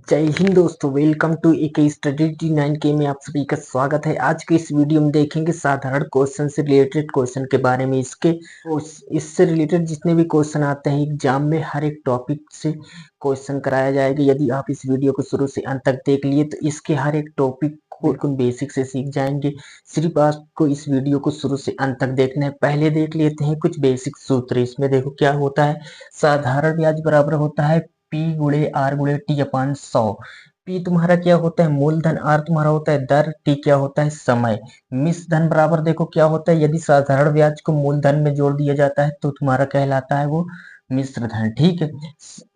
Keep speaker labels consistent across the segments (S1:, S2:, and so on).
S1: जय हिंद दोस्तों, welcome to एक स्टडी टी9 के में आप सभी का स्वागत है। आज के इस वीडियो में देखेंगे साधारण क्वेश्चन से रिलेटेड क्वेश्चन के बारे में। इससे रिलेटेड जितने भी क्वेश्चन आते हैं एग्जाम में, हर एक टॉपिक से क्वेश्चन कराया जाएगा। यदि आप इस वीडियो को शुरू से अंत तक देख लिए तो इसके हर एक टॉपिक को बिल्कुल बेसिक से सीख जाएंगे। सिर्फ आपको इस वीडियो को शुरू से अंत तक देखना है। पहले देख लेते हैं कुछ बेसिक सूत्र। इसमें देखो क्या होता है। साधारण ब्याज बराबर होता है P गुणे आर गुणे टी अपान 100। P तुम्हारा क्या होता है मूलधन, आर तुम्हारा होता है दर, टी क्या होता है समय। मिश्र धन बराबर देखो क्या होता है, यदि साधारण ब्याज को मूलधन में जोड़ दिया जाता है तो तुम्हारा कहलाता है वो मिश्र धन। ठीक है।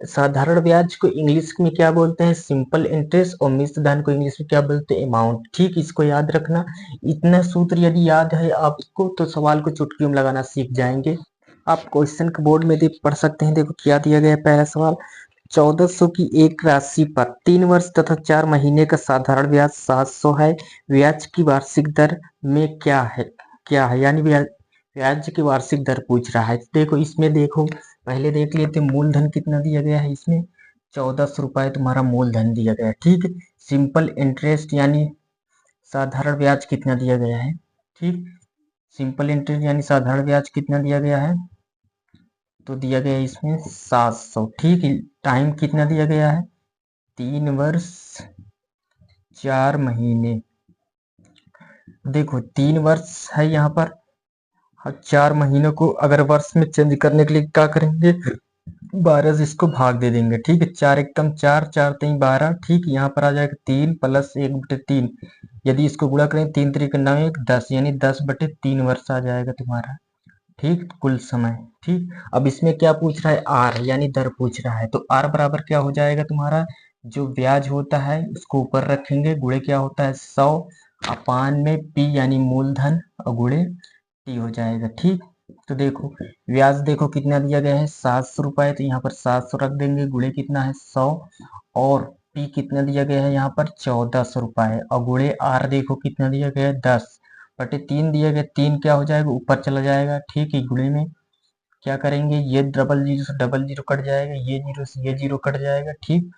S1: साधारण ब्याज को इंग्लिश में क्या बोलते हैं, सिंपल इंटरेस्ट, और मिश्र धन को इंग्लिश में क्या बोलते हैं, अमाउंट। ठीक, इसको याद रखना। इतना सूत्र यदि याद है आपको तो सवाल को चुटकियों में लगाना सीख जाएंगे। आप क्वेश्चन के बोर्ड में देख पढ़ सकते हैं। देखो क्या दिया गया है। पहला सवाल, 1400 की एक राशि पर 3 वर्ष तथा 4 महीने का साधारण ब्याज 700 है। ब्याज की वार्षिक दर में क्या है यानी ब्याज की वार्षिक दर पूछ रहा है। देखो इसमें देखो पहले देख लेते मूलधन कितना दिया गया है। इसमें 1400 रुपये तुम्हारा मूलधन दिया गया है। ठीक है। सिंपल इंटरेस्ट यानी साधारण ब्याज कितना दिया गया है। ठीक, सिंपल इंटरेस्ट यानी साधारण ब्याज कितना दिया गया है, तो दिया गया है इसमें 700। ठीक है। टाइम कितना दिया गया है, 3 वर्ष 4 महीने। देखो 3 वर्ष है यहाँ पर, 4 महीनों को अगर वर्ष में चेंज करने के लिए क्या करेंगे, 12 से इसको भाग दे देंगे। ठीक है। 4 एकम 4, 4 3 12। ठीक, यहाँ पर आ जाएगा 3 प्लस 1/3। यदि इसको गुणा करें 3 3 9 1 10 यानी 10/3 वर्ष आ जाएगा तुम्हारा। ठीक, कुल समय। ठीक, अब इसमें क्या पूछ रहा है, आर यानी दर पूछ रहा है। तो आर बराबर क्या हो जाएगा तुम्हारा, जो ब्याज होता है उसको ऊपर रखेंगे, गुणे क्या होता है 100 अपान में पी यानी मूलधन, और गुणे टी हो जाएगा। ठीक, तो देखो ब्याज देखो कितना दिया गया है 700 रुपए, तो यहाँ पर 700 रख देंगे, गुणे कितना है 100, और पी कितना दिया गया है यहाँ पर 1400 रुपए, और गुणे आर देखो कितना दिया गया है 10/3 दिया गया। 3 क्या हो जाएगा ऊपर चला जाएगा। ठीक है। गुणे में क्या करेंगे, ये डबल जीरो से डबल जीरो कट जाएगा, ये जीरो से ये जीरो कट जाएगा। ठीक,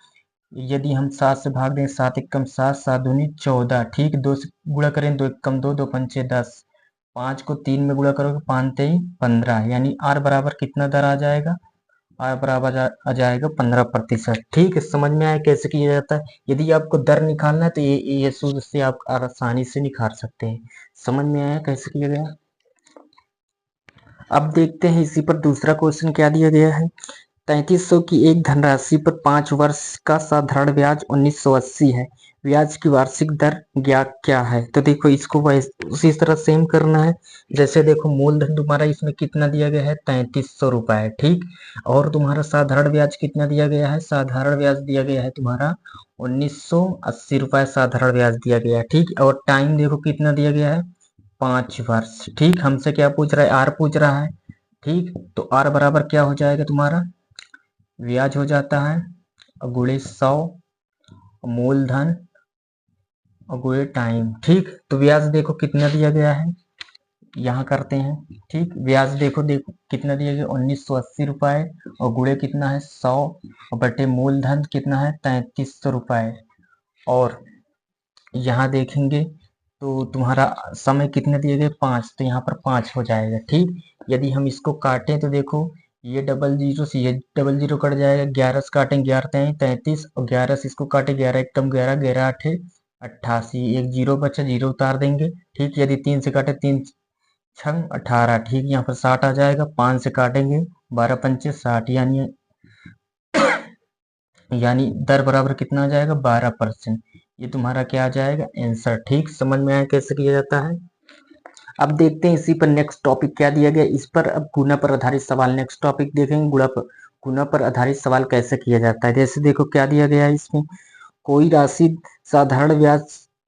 S1: यदि हम 7 से भाग दें 7 एकम 7, 7 दूनी 14। ठीक, 2 से गुणा करें 2 एकम 2, 2 पंचे 10, 5 को 3 में गुणा करोगे 5 3 15, यानी आर बराबर कितना दर आ जाएगा, आर बराबर आ जाएगा 15%। ठीक है। समझ में आया कैसे किया जाता है। यदि आपको दर निकालना है तो ये सूत्र से आप आसानी से निकाल सकते हैं। समझ में आया कैसे किया गया। अब देखते हैं इसी पर दूसरा क्वेश्चन क्या दिया गया है। 3300 की एक धनराशि पर 5 वर्ष का साधारण ब्याज 1980 है। ब्याज की वार्षिक दर क्या है। तो देखो इसको उसी तरह सेम करना है। जैसे देखो मूलधन तुम्हारा इसमें कितना दिया गया है 3300 रुपए। ठीक, और तुम्हारा साधारण ब्याज कितना दिया गया है, साधारण ब्याज दिया गया है तुम्हारा 1980 रुपए साधारण ब्याज दिया गया है। ठीक, और टाइम देखो कितना दिया गया है 5 वर्ष। ठीक, हमसे क्या पूछ रहा है, आर पूछ रहा है। ठीक, तो आर बराबर क्या हो जाएगा तुम्हारा, ब्याज हो जाता है और गुणे 100 मूलधन और गुणे टाइम। ठीक, तो ब्याज देखो कितना दिया गया है, यहाँ करते हैं। ठीक, ब्याज देखो कितना दिया गया 1980 रुपए, और गुणे कितना है 100, और बटे मूलधन कितना है 3300 रुपए, और यहाँ देखेंगे तो तुम्हारा समय कितने दिए गए 5, तो यहाँ पर 5 हो जाएगा। ठीक, यदि हम इसको काटें तो देखो ये डबल जीरो से ये डबल जीरो कट जाएगा, 11 से काटें 11 3 33, और 11 से इसको काटे 11 एकम 11, 11 8 88, एक जीरो बचा, जीरो उतार देंगे। ठीक, यदि 3 से काटे 3 छंग 18। ठीक, यहाँ पर 60 आ जाएगा, 5 से काटेंगे 12 पंचे 60, यानी दर बराबर कितना आ जाएगा 12%। ये तुम्हारा क्या आ जाएगा आंसर। ठीक, समझ में आया कैसे किया जाता है। अब देखते हैं इसी पर नेक्स्ट टॉपिक क्या दिया गया। इस पर अब गुना पर आधारित सवाल नेक्स्ट टॉपिक देखेंगे। गुना पर आधारित सवाल कैसे किया जाता है। जैसे देखो क्या दिया गया है इसमें, कोई राशि साधारण ब्याज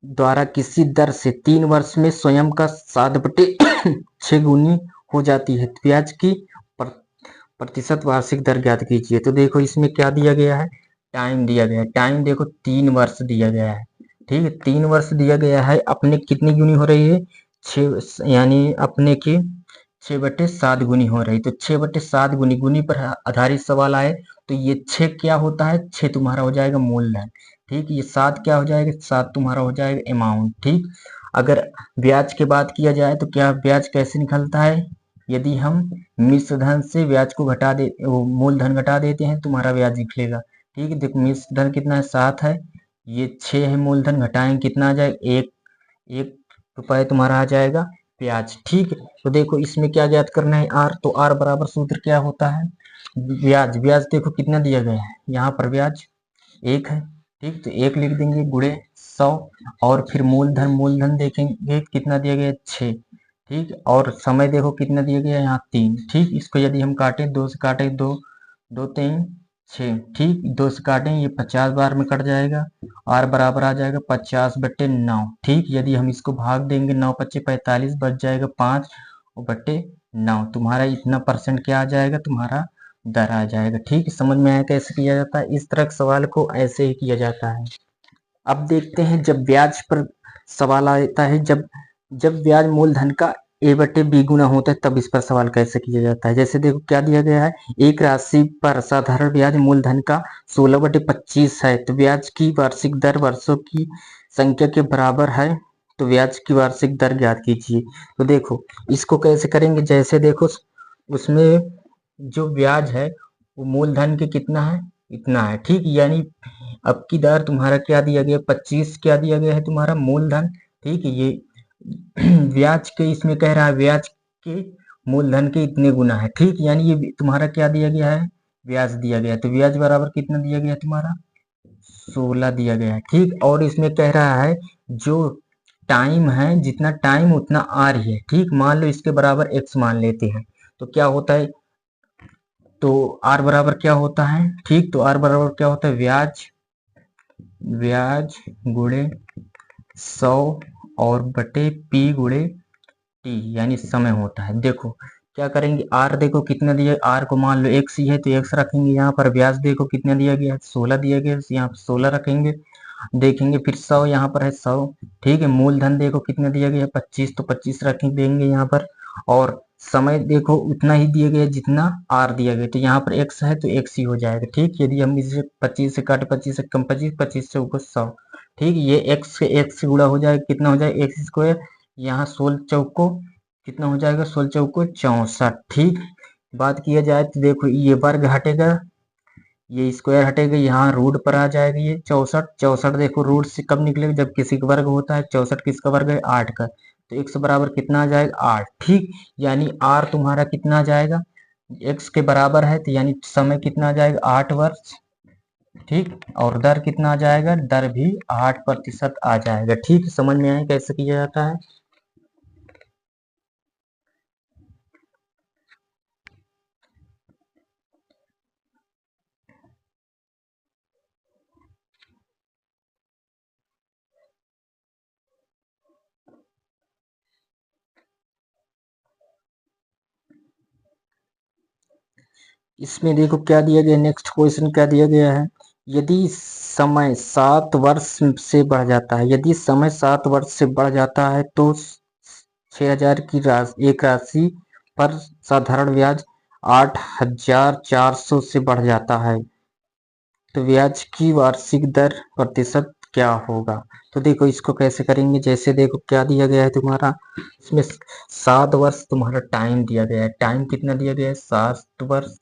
S1: द्वारा किसी दर से 3 वर्ष में स्वयं का 7/6 गुनी हो जाती है। ब्याज की प्रतिशत वार्षिक दर ज्ञात कीजिए। तो देखो इसमें क्या दिया गया है, टाइम दिया गया है। टाइम देखो 3 वर्ष दिया गया है। ठीक है, 3 वर्ष दिया गया है। अपने कितनी गुनी हो रही है 6, यानी अपने की 6/7 गुनी हो रही। तो 6/7 गुनी, गुनी पर आधारित सवाल आए तो ये 6 क्या होता है, 6 तुम्हारा हो जाएगा मूलधन। ठीक, ये 7 क्या हो जाएगा, 7 तुम्हारा हो जाएगा अमाउंट। ठीक, अगर ब्याज की बात किया जाए तो क्या ब्याज कैसे निकलता है, यदि हम मिश्र धन से ब्याज को घटा दे, मूलधन घटा देते हैं, तुम्हारा ब्याज निकलेगा। ठीक है, देखो मिश्र धन कितना है, 7 है, ये 6 है, मूलधन घटाएंगे कितना आ जाएगा, एक रुपये तुम्हारा आ जाएगा ब्याज। ठीक है, तो देखो इसमें क्या ज्ञात करना है, आर, तो आर बराबर सूत्र क्या होता है, ब्याज, ब्याज देखो कितना दिया गया है, यहाँ पर ब्याज 1 है। ठीक, तो 1 लिख देंगे गुणे 100, और फिर मूलधन, मूलधन देखेंगे कितना दिया गया है, 6। ठीक, और समय देखो कितना दिया गया है, यहाँ 3। ठीक, इसको यदि हम काटें, 2 से काटे, 2 2 3 6। ठीक, 2 से काटें, ये 50 बार में कट जाएगा, आर बराबर आ जाएगा 50/9। ठीक, यदि हम इसको भाग देंगे, 9 पच्चे 45, बच जाएगा 5/9, तुम्हारा इतना परसेंट क्या आ जाएगा, तुम्हारा दर आ जाएगा। ठीक, समझ में आया कैसे किया जाता है, इस तरह के सवाल को ऐसे ही किया जाता है। अब देखते हैं जब ब्याज पर सवाल आता है, जब जब ब्याज मूलधन का a/b गुना होता है, तब इस पर सवाल कैसे किया जाता है। जैसे देखो क्या दिया गया है, एक राशि पर साधारण ब्याज मूलधन का 16/25 है, तो ब्याज की वार्षिक दर वर्षों की संख्या के बराबर है, तो ब्याज की वार्षिक दर ज्ञात कीजिए। तो देखो इसको कैसे करेंगे, जैसे देखो उसमें जो ब्याज है वो मूलधन के कितना है, इतना है। ठीक, यानी अब की दर तुम्हारा क्या दिया गया, 25 क्या दिया गया है, तुम्हारा मूलधन। ठीक है, ये ब्याज के इसमें कह रहा है ब्याज के मूलधन के इतने गुना है। ठीक, यानी ये तुम्हारा क्या दिया गया है, ब्याज दिया गया है, तो ब्याज बराबर कितना दिया गया है, तुम्हारा 16 दिया गया है। ठीक, और इसमें कह रहा है जो टाइम है, जितना टाइम उतना आर ही है। ठीक, मान लो इसके बराबर एक्स मान लेते हैं, तो क्या होता है, तो आर बराबर क्या होता है, ठीक, तो आर बराबर क्या होता है, ब्याज, ब्याज गुणे 100 और बटे पी गुणे टी, यानी समय होता है। देखो क्या करेंगे, आर देखो कितना दिया, आर को मान लो एक्स ही है तो एक्स रखेंगे, यहाँ पर ब्याज देखो कितना दिया गया है, 16 दिया गया है, यहाँ पर 16 रखेंगे, देखेंगे फिर 100 यहाँ पर है 100। ठीक है, मूलधन देखो कितना दिया गया है, 25, तो 25 रख देंगे यहाँ पर, और समय देखो उतना ही दिया गया जितना आर दिया गया, तो यहाँ पर एक्स है तो एक्स ही हो जाएगा। ठीक, यदि हम इसे 25 से काटे, 25 से कम 25, 25 से ऊपर 100। ठीक, ये एक्स से एक्स से गुणा हो जाएगा, कितना हो जाएगा, एक्स स्क्वायर, यहाँ 16 चौको कितना हो जाएगा, 16 चौको 64। ठीक, बात किया जाए तो देखो ये वर्ग हटेगा, ये स्क्वायर हटेगा, यहाँ रूट पर आ जाएगा, ये 64, 64 देखो रूट से कब निकलेगा, जब किसी का वर्ग होता है, 64 किसका वर्ग है, 8 का, तो x बराबर कितना आ जाएगा, 8। ठीक, यानी r तुम्हारा कितना आ जाएगा, x के बराबर है, तो यानी समय कितना आ जाएगा, 8 वर्ष। ठीक, और दर कितना आ जाएगा, दर भी 8% आ जाएगा। ठीक, समझ में आए कैसे किया जाता है। इसमें देखो क्या दिया गया, नेक्स्ट क्वेश्चन क्या दिया गया है, यदि समय 7 वर्ष से बढ़ जाता है, यदि समय 7 वर्ष से बढ़ जाता है तो 6000 की राशि, एक राशि पर साधारण ब्याज 8400 से बढ़ जाता है, तो ब्याज की वार्षिक दर प्रतिशत क्या होगा। तो देखो इसको कैसे करेंगे, जैसे देखो क्या दिया गया है तुम्हारा, इसमें 7 वर्ष तुम्हारा टाइम दिया गया है, टाइम कितना दिया गया है, 7 वर्ष।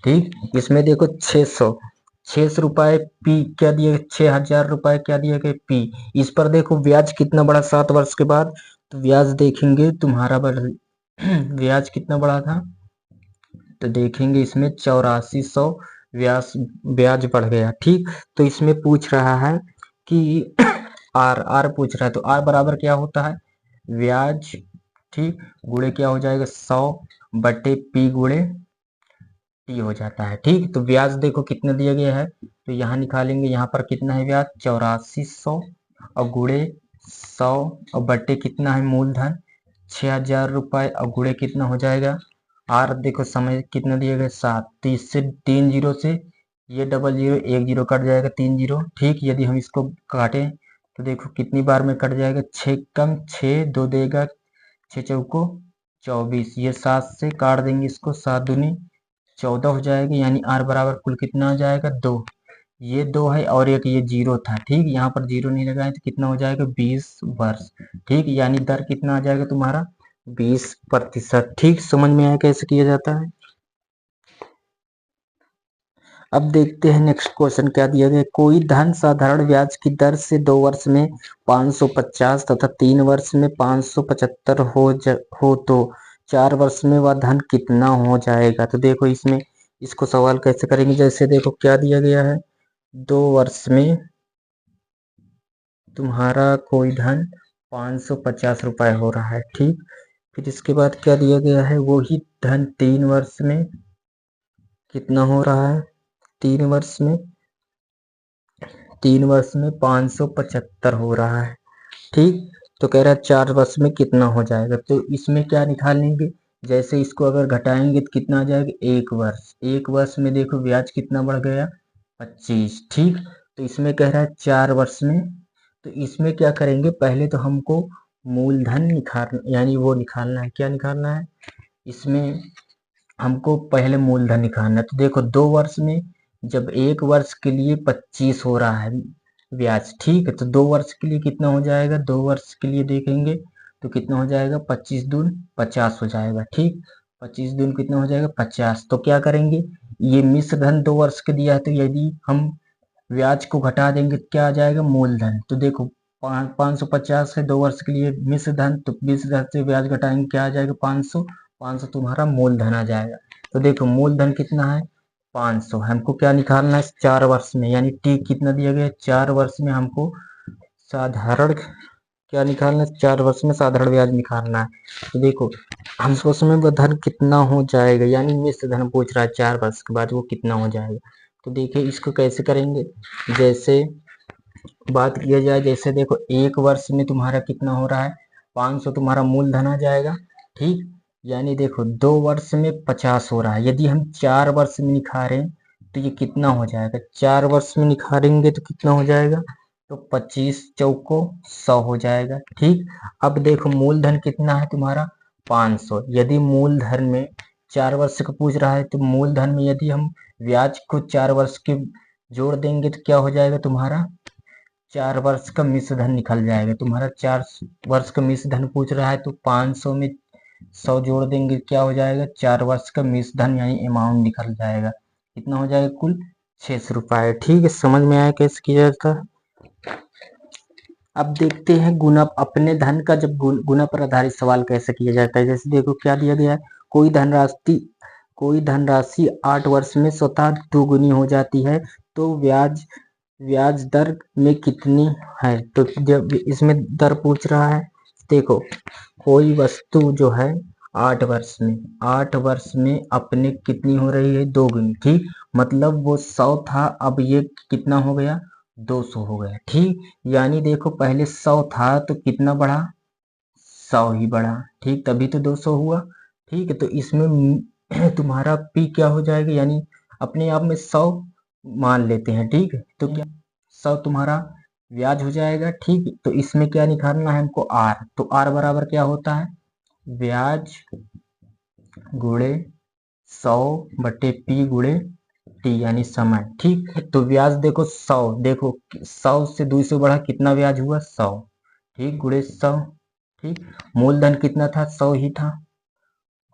S1: ठीक, इसमें देखो 600 रुपए पी क्या दिया, 6000 रुपए क्या दिया गया पी, इस पर देखो ब्याज कितना बड़ा 7 वर्ष के बाद, तो ब्याज देखेंगे तुम्हारा ब्याज कितना बड़ा था, तो देखेंगे इसमें 8400 ब्याज, ब्याज बढ़ गया। ठीक, तो इसमें पूछ रहा है कि आर, आर पूछ रहा है, तो आर बराबर क्या होता है, ब्याज, ठीक, गुणे क्या हो जाएगा, 100/पी गुणे टी हो जाता है। ठीक, तो ब्याज देखो कितना दिया गया है, तो यहाँ निकालेंगे, यहाँ पर कितना है ब्याज, 8400, और गुणे 100, और बट्टे कितना है मूलधन 6000 रुपए, और गुणे कितना हो जाएगा, आर देखो समय कितना दिया गया 7, तो इससे 3 जीरो से ये डबल जीरो, एक जीरो कट जाएगा, 3 जीरो। ठीक, यदि हम इसको काटें तो देखो कितनी बार में कट जाएगा, 6 कम 6, 2 देगा 6 चौको 24, ये 7 से काट देंगे इसको, 7 दूनी 14 हो जाएगा, यानी आर बराबर कुल कितना हो जाएगा 2। ये 2 है और एक ये 0 था, ठीक, यहाँ पर 0 नहीं लगाए तो कितना हो जाएगा 20 वर्ष, ठीक, यानी दर कितना आ जाएगा तुम्हारा 20%। ठीक, समझ में आया कैसे किया जाता है। अब देखते हैं नेक्स्ट क्वेश्चन क्या दिया गया। कोई धन साधारण ब्याज की दर से 2 वर्ष में 550 तथा 3 वर्ष में 575 हो तो 4 वर्ष में वह धन कितना हो जाएगा। तो देखो इसमें इसको सवाल कैसे करेंगे, जैसे देखो क्या दिया गया है, 2 वर्ष में तुम्हारा कोई धन 550 रुपए हो रहा है, ठीक, फिर इसके बाद क्या दिया गया है, वही धन 3 वर्ष में कितना हो रहा है, 3 वर्ष में 575 हो रहा है, ठीक, तो कह रहा है 4 वर्ष में कितना हो जाएगा। तो इसमें क्या निकालेंगे, जैसे इसको अगर घटाएंगे तो कितना आ जाएगा 1 वर्ष, 1 वर्ष में देखो ब्याज कितना बढ़ गया 25, ठीक, तो इसमें कह रहा है 4 वर्ष में, तो इसमें क्या करेंगे, पहले तो हमको मूलधन निकाल यानी वो निकालना है, क्या निकालना है, इसमें हमको पहले मूलधन निकालना है। तो देखो 2 वर्ष में जब 1 वर्ष के लिए 25 हो रहा है ब्याज, ठीक है, तो 2 वर्ष के लिए कितना हो जाएगा, 2 वर्ष के लिए देखेंगे तो कितना हो जाएगा 25 दून 50 हो जाएगा, ठीक, 25 दून कितना हो जाएगा 50। तो क्या करेंगे, ये मिश्र धन 2 वर्ष के दिया है, तो यदि हम ब्याज को घटा देंगे तो क्या आ जाएगा मूलधन। तो देखो 550 है 2 वर्ष के लिए मिश्र धन, तो मिश्र धन से ब्याज घटाएंगे क्या आ जाएगा 500, 500 तुम्हारा मूलधन आ जाएगा। तो देखो मूलधन कितना है 500, हमको क्या निकालना है 4 वर्ष में, यानी टी कितना दिया गया है 4 वर्ष में हमको साधारण क्या निकालना है, 4 वर्ष में साधारण ब्याज निकालना है। तो देखो हमको उसमें वो धन कितना हो जाएगा, यानी मिश्र धन पूछ रहा है 4 वर्ष के बाद वो कितना हो जाएगा। तो देखिए इसको कैसे करेंगे, जैसे बात किया जाए, जैसे देखो 1 वर्ष में तुम्हारा कितना हो रहा है 500 तुम्हारा मूलधन आ जाएगा, ठीक, यानी देखो 2 वर्ष में 50 हो रहा है, यदि हम 4 वर्ष में निखारें तो ये कितना हो जाएगा, 4 वर्ष में निखारेंगे तो कितना हो जाएगा, तो 25 चौको 100 हो जाएगा, ठीक। अब देखो मूलधन कितना है तुम्हारा 500, यदि मूलधन में 4 वर्ष का पूछ रहा है तो मूलधन में यदि हम ब्याज को 4 वर्ष के जोड़ देंगे तो क्या हो जाएगा तुम्हारा 4 वर्ष का मिश्र धन निकल जाएगा तुम्हारा। 4 वर्ष का मिश्र धन पूछ रहा है तो 500 में 100 जोड़ देंगे क्या हो जाएगा 4 वर्ष का मिश्र धन यानी अमाउंट निकल जाएगा, कितना हो जाएगा कुल 600 रुपए। ठीक है, समझ में आया कैसे किया जाता है। अब देखते हैं गुना अपने धन का जब गुना पर आधारित सवाल कैसे किया जाता है। जैसे देखो क्या दिया गया है, कोई धनराशि 8 वर्ष में स्वतः दोगुनी हो जाती है तो ब्याज ब्याज दर में कितनी है। तो जब इसमें दर पूछ रहा है, देखो कोई वस्तु जो है 8 वर्ष में अपने कितनी हो रही है दोगुनी, ठीक, मतलब वो 100 था अब ये कितना हो गया 200 हो गया, ठीक, यानी देखो पहले 100 था तो कितना बढ़ा 100 ही बढ़ा, ठीक, तभी तो 200 हुआ, ठीक है। तो इसमें तुम्हारा पी क्या हो जाएगा, यानी अपने आप में 100 मान लेते हैं, ठीक है, तो क्या 100 तुम्हारा ब्याज हो जाएगा, ठीक। तो इसमें क्या निकालना है हमको आर, तो आर बराबर क्या होता है ब्याज गुणे 100 बटे पी गुणे टी यानी समय, ठीक। तो ब्याज देखो 100, देखो 100 से 200 बढ़ा कितना ब्याज हुआ 100, ठीक, गुणे 100, ठीक, मूलधन कितना था 100 ही था,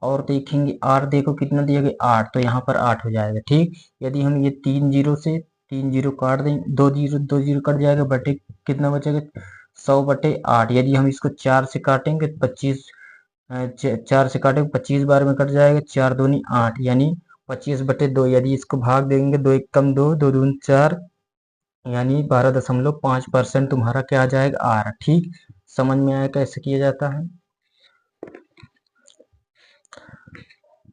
S1: और देखेंगे आर देखो कितना दिया गया 8, तो यहाँ पर 8 हो जाएगा, ठीक। यदि हम ये 3 जीरो से 3 जीरो काट दें, 2 जीरो कट जाएगा, बटे कितना बचेगा 100 बटे 8, यदि हम इसको 4 से काटेंगे 25 4 से काटेंगे 25 बार में कट जाएगा, 4 दूनी 8 यानी 25 बटे 2, यदि इसको भाग देंगे 2 एक कम 2, 2 दूनी 4 यानी 12.5% तुम्हारा क्या आ जाएगा आर, ठीक। समझ में आया कैसे किया जाता है।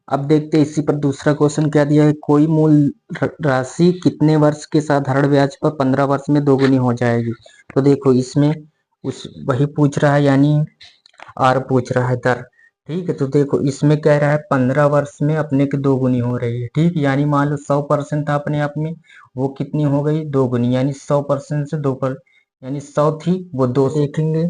S1: अब देखते हैं इसी पर दूसरा क्वेश्चन क्या दिया है, कोई मूल राशि कितने वर्ष के साधारण ब्याज पर 15 वर्ष में दोगुनी हो जाएगी। तो देखो इसमें वही पूछ रहा है, यानी आर पूछ रहा है दर, ठीक है। तो देखो इसमें कह रहा है 15 वर्ष में अपने की दोगुनी हो रही है, ठीक, यानी मान लो 100% था अपने आप में, वो कितनी हो गई दोगुनी, यानी 100% से 2 पर यानी 100 थी वो 2 देखेंगे,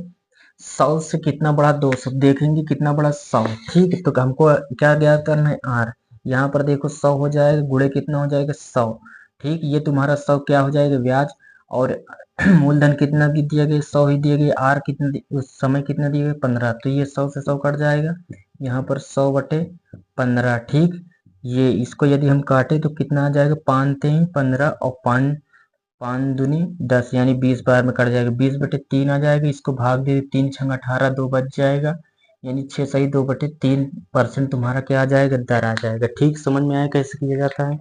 S1: 100 से कितना बड़ा 200 देखेंगे कितना बड़ा 100, ठीक है। तो हमको क्या ज्ञात करना है आर, यहाँ पर देखो 100 हो जाएगा, गुणे कितना हो जाएगा 100। ठीक, ये तुम्हारा 100 क्या हो जाएगा ब्याज। और मूलधन कितना की दिया गया 100 ही दिया गया, आर कितना उस समय कितना दिया गया 15, तो ये 100 से 100 कट जाएगा, यहाँ पर 100/15। ठीक, ये इसको यदि हम काटे तो कितना आ जाएगा 5 3 15 और 5 5 दूनी 10 यानी 20 बार में कट जाएगा, 20/3 आ जाएगा। इसको भाग दे 3 छंग 18, 2 बच जाएगा, यानी 6 सही 2/3% तुम्हारा क्या आ जाएगा दर आ जाएगा। ठीक, समझ में आया कैसे किया जाता है।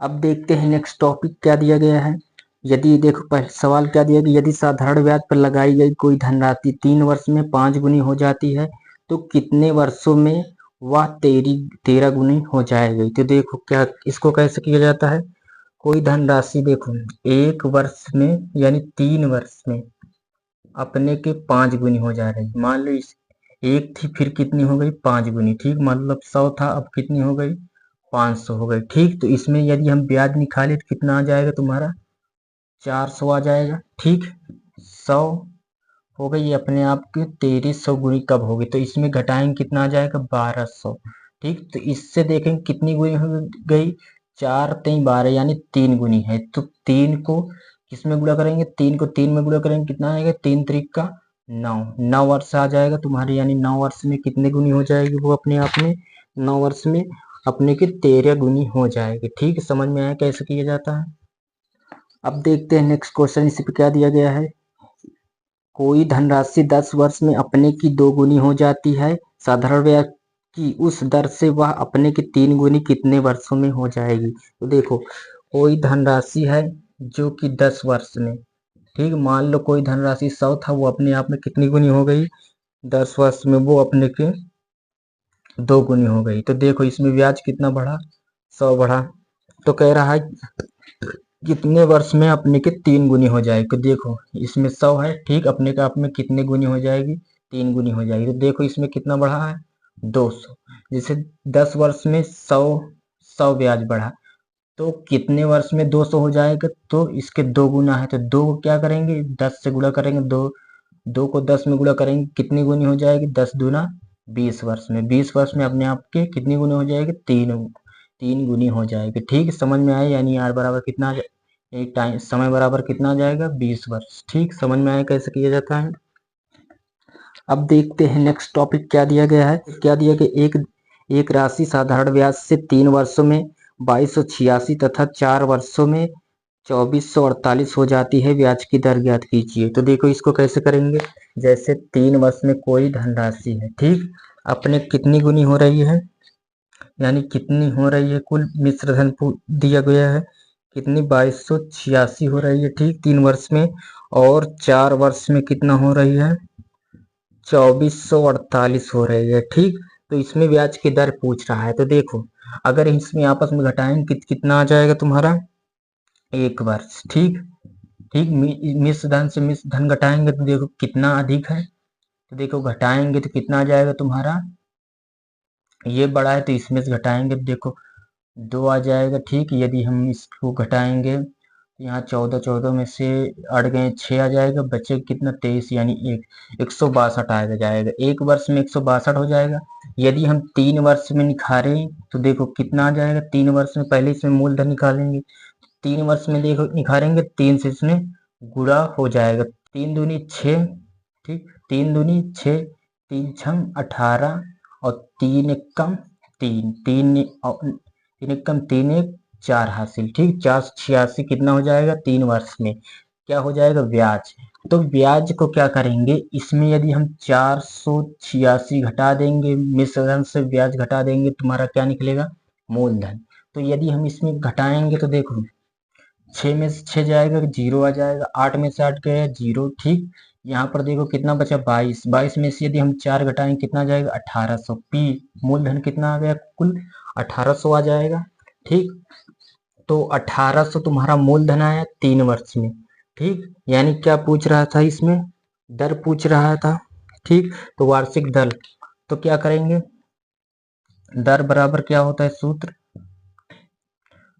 S1: अब देखते हैं नेक्स्ट टॉपिक क्या दिया गया है। यदि देखो पहले सवाल क्या दिया गया, यदि साधारण ब्याज पर लगाई गई कोई धनराशि 3 वर्ष में 5 गुनी हो जाती है तो कितने वर्षों में वह 13 गुनी हो जाएगी। तो देखो क्या इसको कैसे किया जाता है। कोई धनराशि देखो 1 वर्ष में यानी 3 वर्ष में अपने के 5 गुनी हो जा रही। मान लो इस एक थी फिर कितनी हो गई 5 गुनी। ठीक, मतलब 100 था अब कितनी हो गई 500 हो गई। ठीक, तो इसमें यदि हम ब्याज निकाले तो कितना आ जाएगा तुम्हारा 400 आ जाएगा। ठीक, 100 हो गई अपने आप के 1300 गुनी कब होगी, तो इसमें घटाएंगे कितना आ जाएगा 1200। ठीक, तो इससे देखेंगे कितनी गुनी हो गई 4 3 12 यानी 3 गुनी है। तो 3 को किसमें गुणा करेंगे, 3 को 3 में गुणा करेंगे कितना आएगा 3 त्रिक का 9, 9 वर्ष आ जाएगा तुम्हारे, यानी 9 वर्ष में कितने गुनी हो जाएगी वो अपने आप में 9 वर्ष में अपने के 13 गुनी हो जाएगी। ठीक, समझ में आया कैसे किया जाता है। अब देखते हैं नेक्स्ट क्वेश्चन, इसी पे क्या दिया गया है। कोई धनराशि 10 वर्ष में अपने की 2 गुनी हो जाती है, साधारण ब्याज की उस दर से वह अपने की 3 गुनी कितने वर्षों में हो जाएगी। तो देखो कोई धनराशि है जो कि 10 वर्ष में, ठीक, मान लो कोई धनराशि 100 था, वो अपने आप में कितनी गुनी हो गई 10 वर्ष में वो अपने के 2 गुनी हो गई। तो देखो इसमें ब्याज कितना बढ़ा 100 बढ़ा, तो कह रहा है कितने वर्ष में अपने के 3 गुनी हो जाएगी। तो देखो इसमें 100 है, ठीक, अपने का आप में कितने गुनी हो जाएगी 3 गुनी हो जाएगी। तो देखो इसमें कितना बढ़ा है 200। जैसे 10 वर्ष में 100 ब्याज बढ़ा तो कितने वर्ष में 200 हो जाएगा, तो इसके 2 गुना है, तो 2 को क्या करेंगे 10 से गुणा करेंगे, 2 को 10 में गुणा करेंगे कितनी गुनी हो जाएगी 10 दूना 20 वर्ष में, 20 वर्ष में अपने आप के कितनी गुनी हो जाएगी 3 गुनी हो जाएगी। ठीक, समझ में आया, यानी आर बराबर कितना एक टाइम समय बराबर कितना आ जाएगा 20 वर्ष। ठीक, समझ में आया कैसे किया जाता है। अब देखते हैं नेक्स्ट टॉपिक क्या दिया गया है। क्या दिया गया एक राशि साधारण ब्याज से 3 वर्षों में 2286 तथा 4 वर्षों में 2448 हो जाती है, ब्याज की दर ज्ञात कीजिए। तो देखो इसको कैसे करेंगे, जैसे 3 वर्ष में कोई धनराशि है, ठीक, अपने कितनी गुनी हो रही है, यानी कितनी हो रही है कुल मिश्र धन दिया गया है कितनी 2286 हो रही है। ठीक, 3 वर्ष में, और 4 वर्ष में कितना हो रही है 2448 हो रही है। ठीक, तो इसमें ब्याज की दर पूछ रहा है। तो देखो अगर इसमें आपस में घटाएंगे कितना आ जाएगा तुम्हारा 1 वर्ष। ठीक, ठीक, मिश्र धन से मिश्र धन घटाएंगे तो देखो कितना अधिक है, तो देखो घटाएंगे तो कितना आ जाएगा तुम्हारा, ये बड़ा है तो इसमें से घटाएंगे तो देखो 2 आ जाएगा। ठीक, यदि हम इसको घटाएंगे तो यहाँ 14 14 में से अड़ गए 6 आ जाएगा, बचे कितना 23 यानी 162 आ जाएगा, 1 वर्ष में 162 हो जाएगा। यदि हम 3 वर्ष में निखारें तो देखो कितना आ जाएगा, 3 वर्ष में पहले इसमें मूलधन निकालेंगे, 3 वर्ष में देखो निखारेंगे 3 से इसमें गुणा हो जाएगा, 3 दूनी 6, ठीक, 3 दूनी 6, 3 छम 18 और 3 एकम 3, 3 एकम 3 एक 4 हासिल। ठीक, 486 कितना हो जाएगा 3 वर्ष में क्या हो जाएगा ब्याज। तो ब्याज को क्या करेंगे, इसमें यदि हम 486 घटा देंगे मिश्र धन से ब्याज घटा देंगे तुम्हारा क्या निकलेगा मूलधन। तो यदि हम इसमें घटाएंगे तो देखो 6 में से 6 जाएगा 0 आ जाएगा, 8 में से 8 गया 0। ठीक, यहाँ पर देखो कितना बचा 22, 22 में से यदि हम 4 घटाएंगे कितना आ जाएगा 1800, पी मूलधन कितना आ गया कुल 1800 आ जाएगा। ठीक, तो 1800 तुम्हारा मूलधन आया 3 वर्ष में। ठीक, यानी क्या पूछ रहा था इसमें दर पूछ रहा था। ठीक, तो वार्षिक दर, तो क्या करेंगे दर बराबर क्या होता है सूत्र,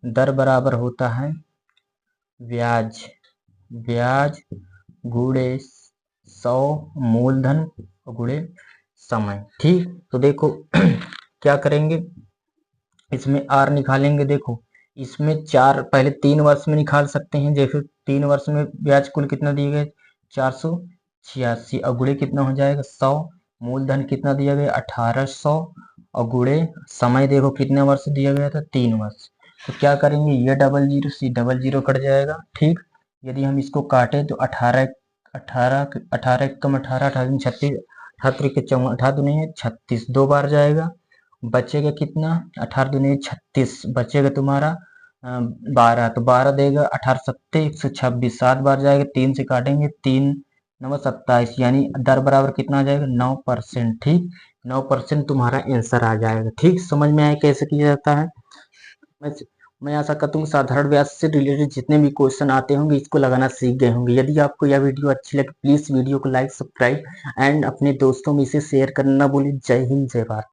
S1: दर बराबर होता है ब्याज, ब्याज गुणे 100 मूलधन गुणे समय। ठीक, तो देखो क्या करेंगे, इसमें आर निकालेंगे। देखो इसमें 4 पहले 3 वर्ष में निकाल सकते हैं। जैसे 3 वर्ष में ब्याज कुल कितना दिए गए 486 और गुणे कितना हो जाएगा 100। मूलधन कितना दिया गया 1800 और गुणे समय देखो कितने वर्ष दिया गया था 3 वर्ष। तो क्या करेंगे ये double zero C double zero cut जाएगा। ठीक, यदि हम इसको काटे तो 18 18 18 कम 18 18 36 18 के 18 दुनी 36 2 बार जाएगा। बचेगा कितना 18 दुनी 36 बचेगा तुम्हारा 12 तो 12 देगा 18 सत्ते 126 7 बार जाएगा। 3 से काटेंगे 3 9 27 यानी दर बराबर कितना आ जाएगा 9%। ठीक 9% तुम्हारा आंसर आ जाएगा। ठीक समझ में आया कैसे किया जाता है। मैं मैं आशा करता हूँ साधारण ब्याज से रिलेटेड जितने भी क्वेश्चन आते होंगे इसको लगाना सीख गए होंगे। यदि आपको यह वीडियो अच्छी लगे प्लीज वीडियो को लाइक सब्सक्राइब एंड अपने दोस्तों में इसे शेयर करना ना भूलें। जय हिंद जय भारत।